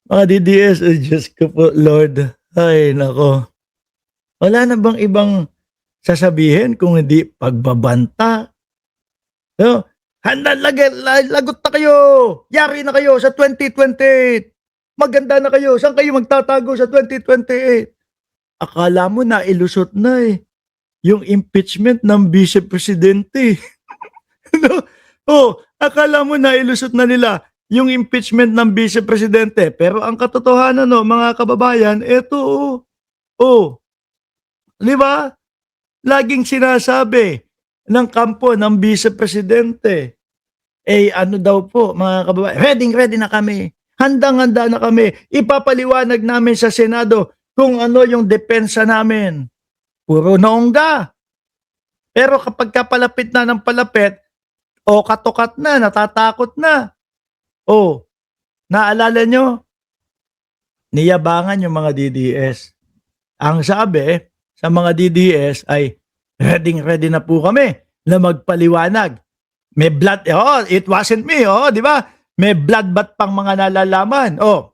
Mga DDS, ay Diyos ko po, Lord. Ay naku, wala na bang ibang sasabihin kung hindi pagbabanta, 'no? Handa lagot na kayo, yari na kayo sa 2028. Maganda na kayo, saan kayo magtatago sa 2028? Akala mo nailusot na, eh, yung impeachment ng Vice Presidente, 'no? Oh, akala mo nailusot na nila yung impeachment ng Vice Presidente, pero ang katotohanan, no, mga kababayan, eto, oh, 'di ba? Laging sinasabi ng kampo ng Vice Presidente, eh, ano daw po mga kababayan, reading-ready na kami, handang-handa na kami, ipapaliwanag namin sa Senado kung ano yung depensa namin. Puro noongga. Pero kapagka palapit na ng palapit, o katukat na, natatakot na. Oh, naalala nyo? Niyabangan yung mga DDS. Ang sabi sa mga DDS ay, ready na po kami na magpaliwanag. May blood, oh, it wasn't me, oh, di ba? May blood ba't pang mga nalalaman? Oh,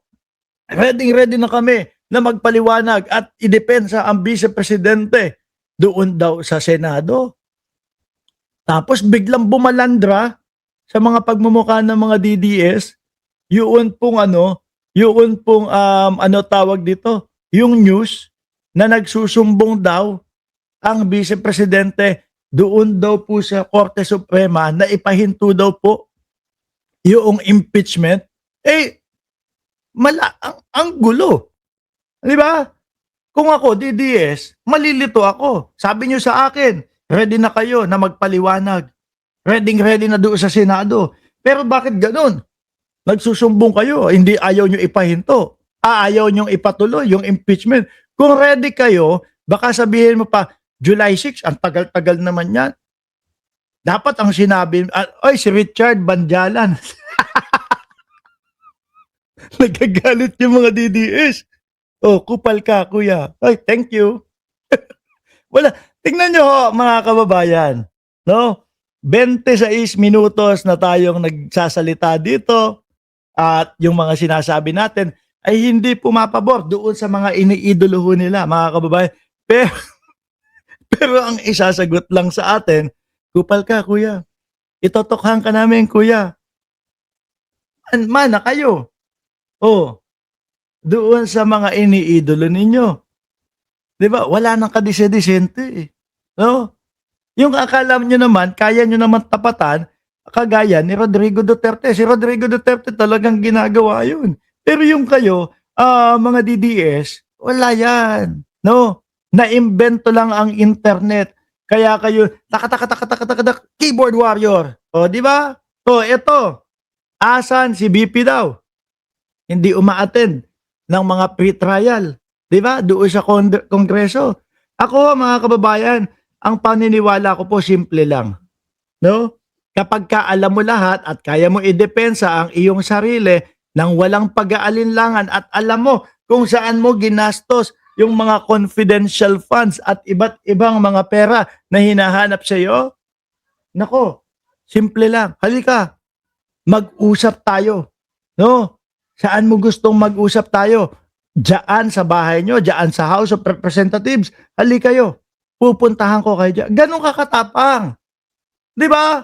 ready na kami na magpaliwanag at idepensa ang Vice Presidente doon daw sa Senado. Tapos biglang bumalandra sa mga pagmumukha ng mga DDS, yun pong ano tawag dito, yung news na nagsusumbong daw ang Vice Presidente doon daw po sa Korte Suprema na ipahinto daw po yung impeachment. Eh, ang gulo. Di ba? Kung ako, DDS, malilito ako. Sabi nyo sa akin, ready na kayo na magpaliwanag. Ready na doon sa Senado. Pero bakit ganun? Nagsusumbong kayo, hindi ayaw nyo ipahinto. Ayaw nyo ipatuloy yung impeachment. Kung ready kayo, baka sabihin mo pa, July 6, ang tagal-tagal naman yan. Dapat ang sinabi, oy, si Richard Banjalan. Nagagalit yung mga DDS. Oh, kupal ka, kuya. Ay, thank you. Wala. Tingnan nyo ho, mga kababayan. No? 26 minutos na tayong nagsasalita dito at yung mga sinasabi natin ay hindi pumapabor doon sa mga iniidolo nila, mga kababayan. Pero, pero ang isasagot lang sa atin, kupal ka, kuya. Itotokhan ka namin, kuya. Mana kayo. Oh, doon sa mga iniidolo ninyo. 'Di ba? Wala nang kadise-disente, eh. No? Yung akala nyo naman, kaya nyo naman tapatan, kagaya ni Rodrigo Duterte. Si Rodrigo Duterte talagang ginagawa yun. Pero yung kayo, mga DDS, wala yan. No? Naimbento lang ang internet. Kaya kayo, taka, keyboard warrior. O, di ba? O, eto. Asan si BP daw? Hindi uma-attend ng mga pre-trial. Di ba? Doon sa kongreso. Ako, mga kababayan, ang paniniwala ko po simple lang. No? Kapag ka alam mo lahat at kaya mo idepensa ang iyong sarili nang walang pag-aalinlangan at alam mo kung saan mo ginastos yung mga confidential funds at iba't ibang mga pera na hinahanap sa iyo, nako, simple lang. Halika, mag-usap tayo. No? Saan mo gustong mag-usap tayo? Diyan sa bahay nyo, diyan sa House of Representatives. Halika kayo. Pupuntahan ko kayo diyan. Ganun kakatapang. 'Di ba?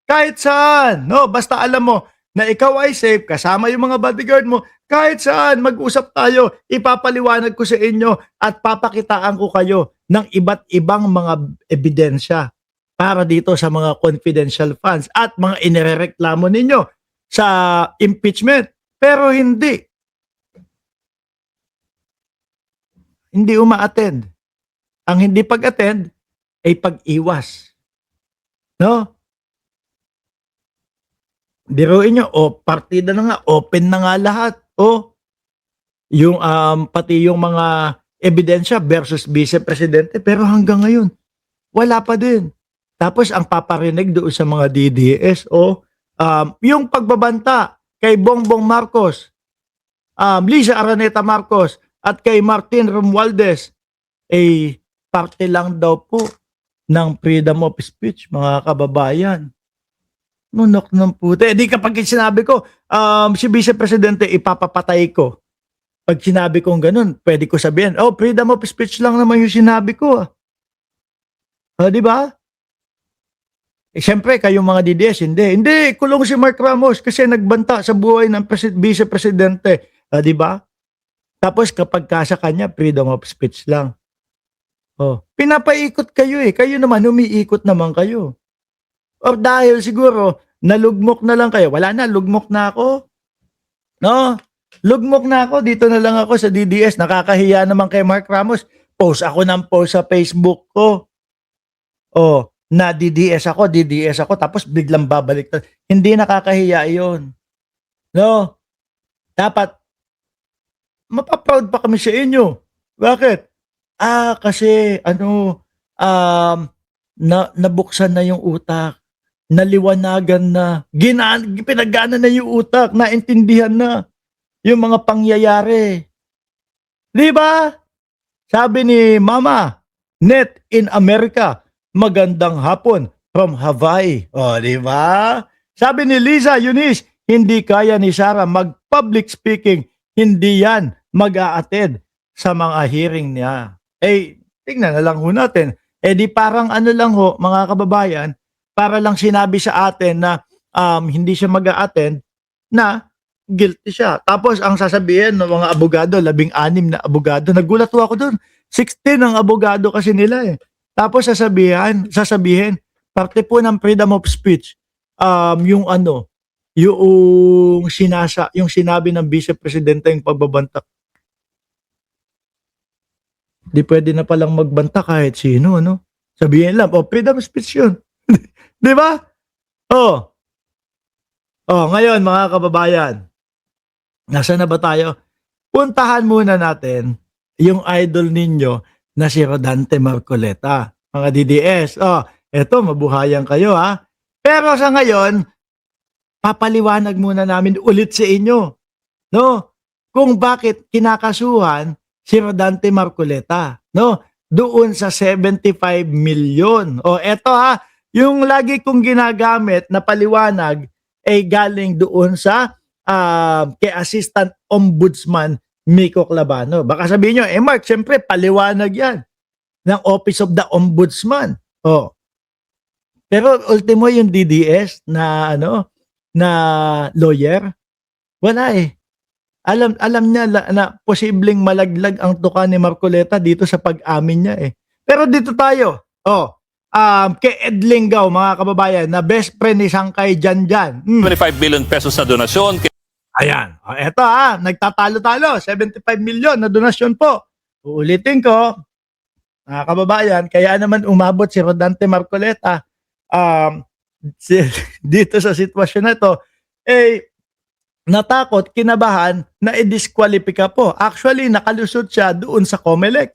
Kahit saan, no? Basta alam mo na ikaw ay safe, kasama yung mga bodyguard mo, kahit saan, mag-usap tayo, ipapaliwanag ko sa inyo at papakitaan ko kayo ng iba't ibang mga ebidensya para dito sa mga confidential funds at mga inirereklamo ninyo sa impeachment. Pero hindi uma-attend. Ang hindi pag-attend ay pag-iwas. No? Biruin nyo, partida na nga, open na nga lahat. Yung pati yung mga ebidensya versus Vice Presidente, pero hanggang ngayon, wala pa din. Tapos ang paparinig doon sa mga DDS, yung pagbabanta kay Bongbong Marcos, Liza Araneta Marcos, at kay Martin Romualdez, parte lang daw po ng freedom of speech, mga kababayan. Nunok ng puti. Di kapag sinabi ko, si Vice Presidente ipapapatay ko. Pag sinabi kong ganun, pwede ko sabihin, oh, freedom of speech lang naman yung sinabi ko. Di ba? Siyempre, kayong mga DDS, hindi. Hindi, kulong si Mark Ramos kasi nagbanta sa buhay ng vice presidente. Di ba? Tapos kapag kasa kanya, freedom of speech lang. Pinapaikot kayo eh. Kayo naman, umiikot naman kayo. Or dahil siguro, nalugmok na lang kayo. Wala na, lugmok na ako. No? Lugmok na ako. Dito na lang ako sa DDS. Nakakahiya naman kay Mark Ramos. Post ako ng post sa Facebook ko. Na DDS ako. Tapos biglang babalik. Hindi nakakahiya yon. No? Dapat, mapaproud pa kami sa inyo. Bakit? Kasi nabuksan na yung utak, naliwanagan na, pinagana na yung utak, naintindihan na yung mga pangyayari. Di ba? Sabi ni Mama, Net in America, magandang hapon from Hawaii. Di ba? Sabi ni Liza Eunice, hindi kaya ni Sarah mag-public speaking, hindi yan mag-a-attend sa mga hearing niya. Tingnan na lang ho natin. Di parang lang ho, mga kababayan, para lang sinabi sa atin na hindi siya mag-a-attend, na guilty siya. Tapos ang sasabihin ng mga abogado, 16 na abogado, nagulat ho ako dun. 16 ang abogado kasi nila eh. Tapos sasabihin, parte po ng freedom of speech, yung yung sinabi ng Vice Presidente yung pagbabantak. Di pwede na palang magbanta kahit sino, no? Sabihin lang, freedom of speech yun. Di ba? Ngayon mga kababayan, nasa na ba tayo? Puntahan muna natin yung idol ninyo na si Rodante Marcoleta. Mga DDS, eto, mabuhayan kayo ha. Pero sa ngayon, papaliwanag muna namin ulit sa inyo, no? Kung bakit kinakasuhan si Rodante Marcoleta, no? Doon sa 75 million. Eto ha, yung lagi kong ginagamit na paliwanag ay galing doon sa kay Assistant Ombudsman Miko Clavano. Baka sabihin nyo, Mark, siyempre paliwanag yan ng Office of the Ombudsman. Pero ultimo yung DDS na na lawyer, wala eh. Alam niya na posibleng malaglag ang tuka ni Marcoleta dito sa pag-amin niya eh. Pero dito tayo. Kay Ed Lingaw, mga kababayan, na best friend ni Sangkay Janjan. 25 billion pesos na donasyon. Ayan. Eto nagtatalo-talo. 75 million na donasyon po. Uulitin ko, mga kababayan, kaya naman umabot si Rodante Marcoleta dito sa sitwasyon na ito, natakot, kinabahan na i-disqualify po. Actually, nakalusot siya doon sa COMELEC.